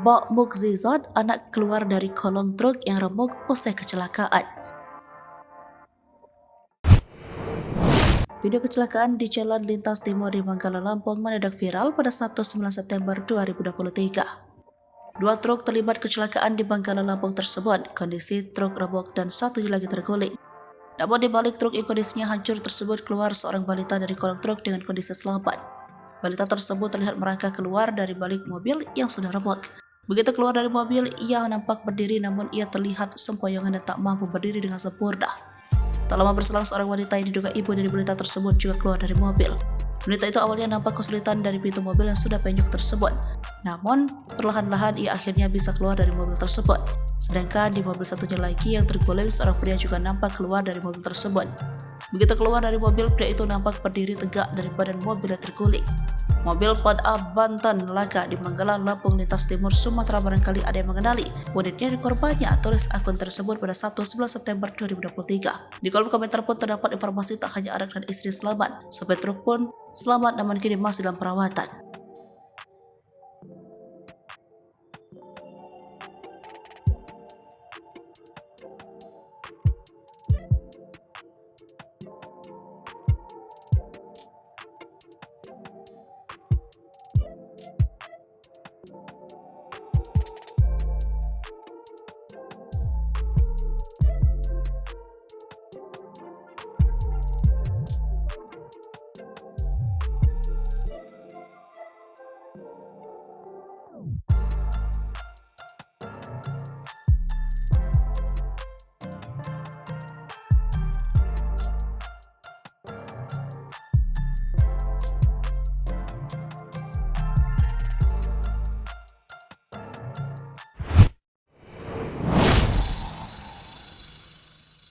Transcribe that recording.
Abah Mukzizat anak keluar dari kolong truk yang remuk usai kecelakaan. Video kecelakaan di Jalan Lintas Timur di Manggala, Lampung mendadak viral pada Sabtu 9 September 2023. Dua truk terlibat kecelakaan di Manggala, Lampung tersebut. Kondisi truk remuk dan satunya lagi terguling. Namun di balik truk yang kondisinya hancur tersebut keluar seorang balita dari kolong truk dengan kondisi selamat. Balita tersebut terlihat merangkak keluar dari balik mobil yang sudah remuk. Begitu keluar dari mobil, ia nampak berdiri namun ia terlihat sempoyongan dan tak mampu berdiri dengan sempurna. Tak lama berselang seorang wanita yang diduga ibu dari balita tersebut juga keluar dari mobil. Wanita itu awalnya nampak kesulitan dari pintu mobil yang sudah penyok tersebut. Namun, perlahan-lahan ia akhirnya bisa keluar dari mobil tersebut. Sedangkan di mobil satunya lagi yang terguling, seorang pria juga nampak keluar dari mobil tersebut. Begitu keluar dari mobil, pria itu nampak berdiri tegak dari badan mobil yang terguling. Mobil Pad A Banten Laka di Manggala, Lampung lintas timur Sumatera barangkali ada yang mengenali unitnya di korbannya, tulis akun tersebut pada Sabtu 11 September 2023. Di kolom komentar pun terdapat informasi tak hanya anak dan istri selamat, sopir truk pun selamat namun kini masih dalam perawatan.